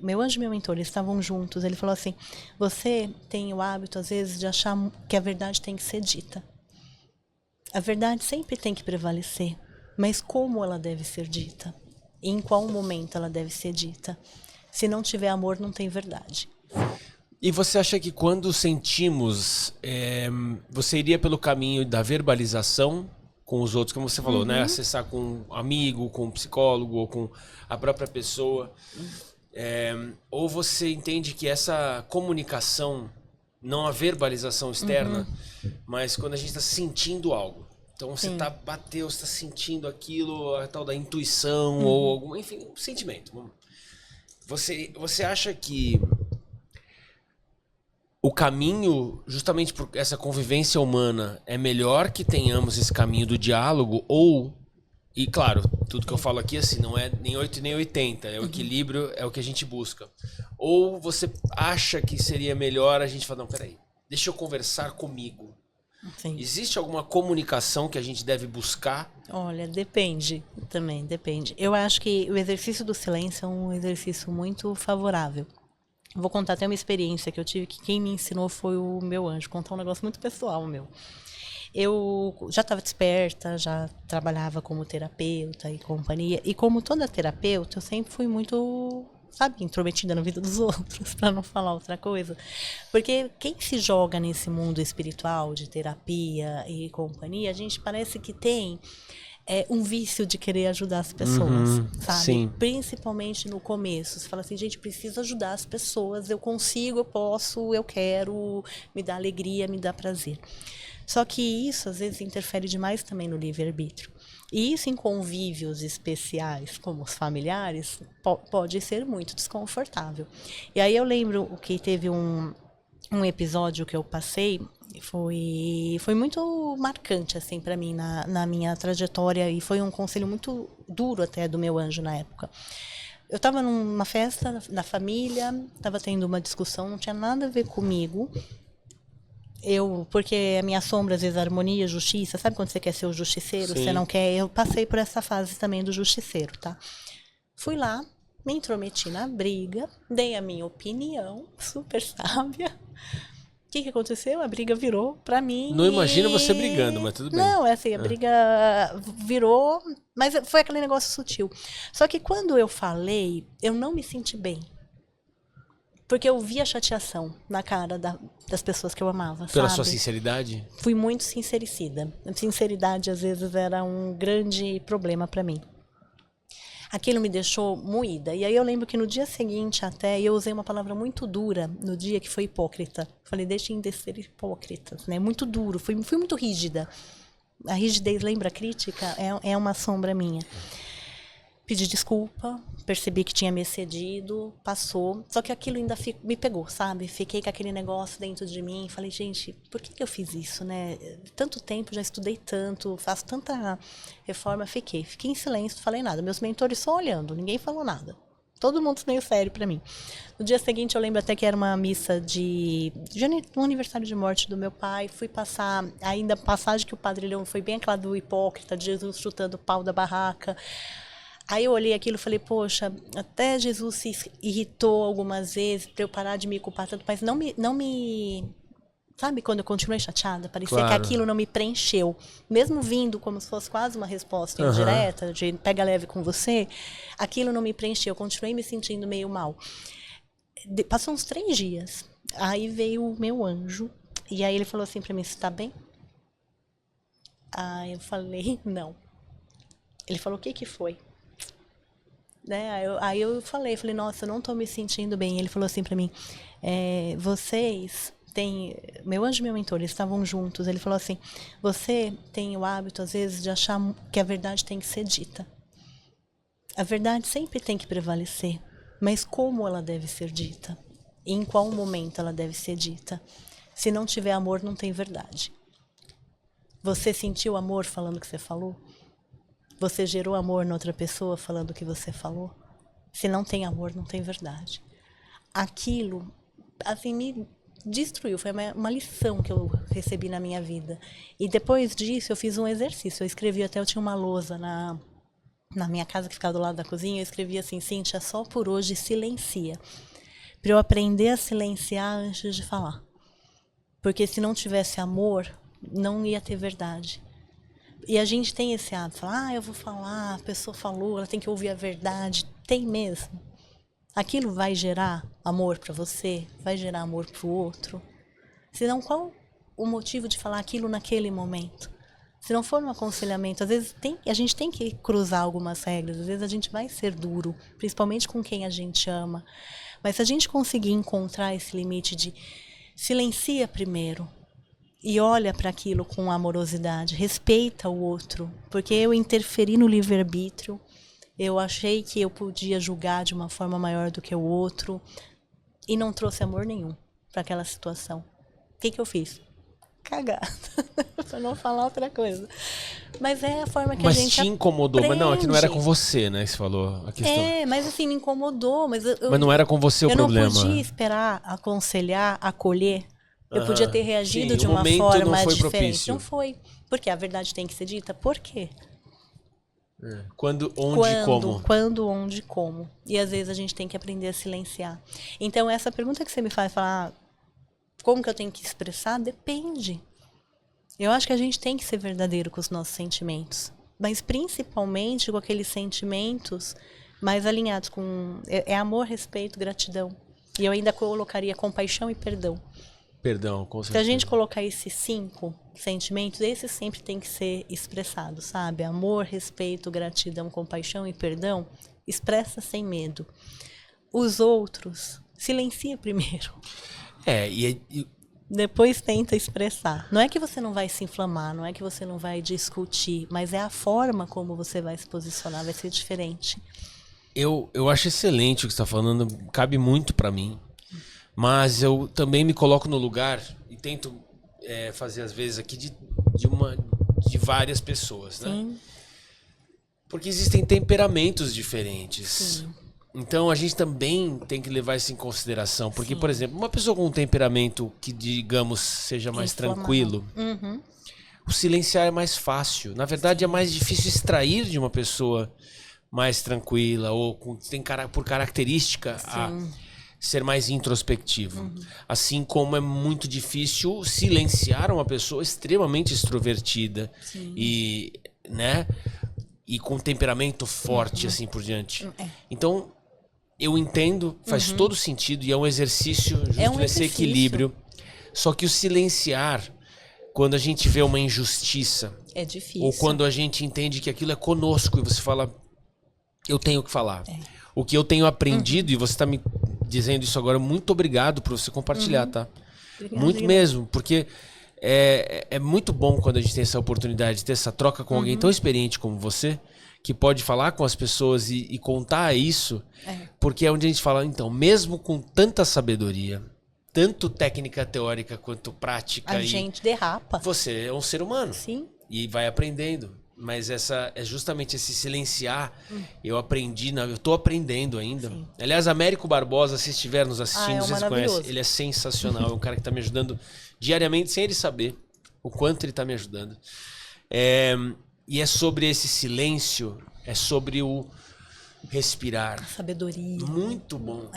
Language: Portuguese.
meu anjo e meu mentor, eles estavam juntos. Ele falou assim: você tem o hábito, às vezes, de achar que a verdade tem que ser dita. A verdade sempre tem que prevalecer. Mas como ela deve ser dita? E em qual momento ela deve ser dita? Se não tiver amor, não tem verdade. E você acha que quando sentimos, você iria pelo caminho da verbalização com os outros, como você falou, né? Acessar com um amigo, com um psicólogo ou com a própria pessoa. Ou você entende que essa comunicação, não a verbalização externa, mas quando a gente está sentindo algo. Então você bateu, você está sentindo aquilo, a tal da intuição ou algum, enfim, um sentimento. Você acha que o caminho, justamente por essa convivência humana, é melhor que tenhamos esse caminho do diálogo e claro, tudo que eu falo aqui assim, não é nem 8 nem 80, é o equilíbrio, é o que a gente busca. Ou você acha que seria melhor a gente falar, não, peraí, deixa eu conversar comigo. Sim. Existe alguma comunicação que a gente deve buscar? Olha, depende também, depende. Eu acho que o exercício do silêncio é um exercício muito favorável. Vou contar até uma experiência que eu tive, que quem me ensinou foi o meu anjo. Contar um negócio muito pessoal meu. Eu já estava desperta, já trabalhava como terapeuta e companhia. E como toda terapeuta, eu sempre fui muito, sabe, intrometida na vida dos outros, para não falar outra coisa. Porque quem se joga nesse mundo espiritual, de terapia e companhia, a gente parece que tem um vício de querer ajudar as pessoas, sabe? Sim. Principalmente no começo. Você fala assim, gente, preciso ajudar as pessoas, eu consigo, eu posso, eu quero, me dá alegria, me dá prazer. Só que isso, às vezes, interfere demais também no livre-arbítrio. E isso em convívios especiais, como os familiares, pode ser muito desconfortável. E aí eu lembro que teve um episódio que eu passei, foi muito marcante assim para mim na minha trajetória, e foi um conselho muito duro até do meu anjo na época. Eu estava numa festa da família, estava tendo uma discussão, não tinha nada a ver comigo. Porque a minha sombra, às vezes, harmonia, justiça, sabe quando você quer ser o justiceiro, Sim. você não quer? Eu passei por essa fase também do justiceiro, tá? Fui lá, me intrometi na briga, dei a minha opinião, super sábia. O que aconteceu? A briga virou pra mim. Não imagino você brigando, mas tudo bem. Não, é assim, a briga virou, mas foi aquele negócio sutil. Só que quando eu falei, eu não me senti bem. Porque eu vi a chateação na cara das pessoas que eu amava, Pela sabe? sua sinceridade? Fui muito sincericida. A sinceridade, às vezes, era um grande problema pra mim. Aquilo me deixou moída. E aí eu lembro que no dia seguinte até, eu usei uma palavra muito dura no dia, que foi hipócrita. Falei, deixem de ser hipócritas, né? Muito duro, fui muito rígida. A rigidez, lembra a crítica? É uma sombra minha. Pedi desculpa, percebi que tinha me excedido, passou. Só que aquilo ainda me pegou, sabe? Fiquei com aquele negócio dentro de mim. Falei, gente, por que eu fiz isso, né? Tanto tempo, já estudei tanto, faço tanta reforma. Fiquei em silêncio, não falei nada. Meus mentores só olhando, ninguém falou nada. Todo mundo meio sério pra mim. No dia seguinte, eu lembro até que era uma missa um aniversário de morte do meu pai. Fui passar, ainda a passagem que o padre leu foi bem aquela do hipócrita, de Jesus chutando o pau da barraca. Aí eu olhei aquilo e falei, poxa, até Jesus se irritou algumas vezes para eu parar de me culpar tanto, mas não me... Sabe quando eu continuei chateada? Parecia que aquilo não me preencheu. Mesmo vindo como se fosse quase uma resposta indireta, de pega leve com você, aquilo não me preencheu. Eu continuei me sentindo meio mal. Passou uns 3 dias. Aí veio o meu anjo. E aí ele falou assim pra mim, você tá bem? Aí eu falei, não. Ele falou, o que foi? Né? Aí eu falei, nossa, eu não tô me sentindo bem. Ele falou assim pra mim, vocês têm... Meu anjo e meu mentor, eles estavam juntos. Ele falou assim, você tem o hábito, às vezes, de achar que a verdade tem que ser dita. A verdade sempre tem que prevalecer. Mas como ela deve ser dita? E em qual momento ela deve ser dita? Se não tiver amor, não tem verdade. Você sentiu amor falando o que você falou? Você gerou amor na outra pessoa falando o que você falou? Se não tem amor, não tem verdade. Aquilo, assim, me destruiu. Foi uma lição que eu recebi na minha vida. E depois disso, eu fiz um exercício. Eu escrevi, até eu tinha uma lousa na minha casa, que ficava do lado da cozinha, eu escrevia assim: Cíntia, só por hoje silencia. Para eu aprender a silenciar antes de falar. Porque se não tivesse amor, não ia ter verdade. E a gente tem esse hábito, falar, eu vou falar, a pessoa falou, ela tem que ouvir a verdade. Tem mesmo. Aquilo vai gerar amor para você? Vai gerar amor para o outro? Senão, qual o motivo de falar aquilo naquele momento? Se não for um aconselhamento, às vezes a gente tem que cruzar algumas regras, às vezes a gente vai ser duro, principalmente com quem a gente ama. Mas se a gente conseguir encontrar esse limite de silencia primeiro e olha para aquilo com amorosidade, respeita o outro, porque eu interferi no livre-arbítrio, eu achei que eu podia julgar de uma forma maior do que o outro e não trouxe amor nenhum para aquela situação. O que eu fiz? Cagada, para não falar outra coisa. Mas é a forma que a gente te incomodou, aprende. mas não, aqui não era com você, né, que você falou a questão. Mas assim, me incomodou, mas mas não era com você o problema. Eu não podia esperar aconselhar, acolher. Eu podia ter reagido Sim, de uma forma não foi diferente. Propício. Não foi. Porque a verdade tem que ser dita. Por quê? Quando, onde, como. Quando, onde, como. E às vezes a gente tem que aprender a silenciar. Então essa pergunta que você me faz, falar como que eu tenho que expressar, depende. Eu acho que a gente tem que ser verdadeiro com os nossos sentimentos. Mas principalmente com aqueles sentimentos mais alinhados com... É amor, respeito, gratidão. E eu ainda colocaria compaixão e perdão. Perdão, com certeza. Se a gente colocar esses 5 sentimentos, esses sempre tem que ser expressados, sabe? Amor, respeito, gratidão, compaixão e perdão, expressa sem medo. Os outros, silencia primeiro. Depois tenta expressar. Não é que você não vai se inflamar, não é que você não vai discutir, mas é a forma como você vai se posicionar, vai ser diferente. Eu acho excelente o que você está falando, cabe muito para mim. Mas eu também me coloco no lugar e tento fazer às vezes aqui de várias pessoas, né? Sim. Porque existem temperamentos diferentes. Sim. Então a gente também tem que levar isso em consideração. Porque, Sim. por exemplo, uma pessoa com um temperamento que, digamos, seja mais tranquilo, o silenciar é mais fácil. Na verdade, é mais difícil extrair de uma pessoa mais tranquila ou tem por característica a ser mais introspectivo. Assim como é muito difícil silenciar uma pessoa extremamente extrovertida e, né, e com temperamento forte, assim por diante. Então, eu entendo, faz todo sentido e é um exercício justo nesse equilíbrio. Só que o silenciar, quando a gente vê uma injustiça, é difícil. ou quando a gente entende que aquilo é conosco e você fala, eu tenho que falar. O que eu tenho aprendido, e você está me dizendo isso agora, muito obrigado por você compartilhar, tá? Obrigada, muito mesmo, porque é muito bom quando a gente tem essa oportunidade de ter essa troca com alguém tão experiente como você, que pode falar com as pessoas e contar isso, porque é onde a gente fala, então, mesmo com tanta sabedoria, tanto técnica teórica quanto prática, a gente derrapa. Você é um ser humano. Sim. E vai aprendendo. Mas é justamente esse silenciar. Eu aprendi, eu tô aprendendo ainda. Sim. Aliás, Américo Barbosa, se estiver nos assistindo, vocês conhecem. Ele é sensacional. É um cara que está me ajudando diariamente, sem ele saber o quanto ele está me ajudando. E é sobre esse silêncio, é sobre o respirar. A sabedoria. Muito bom.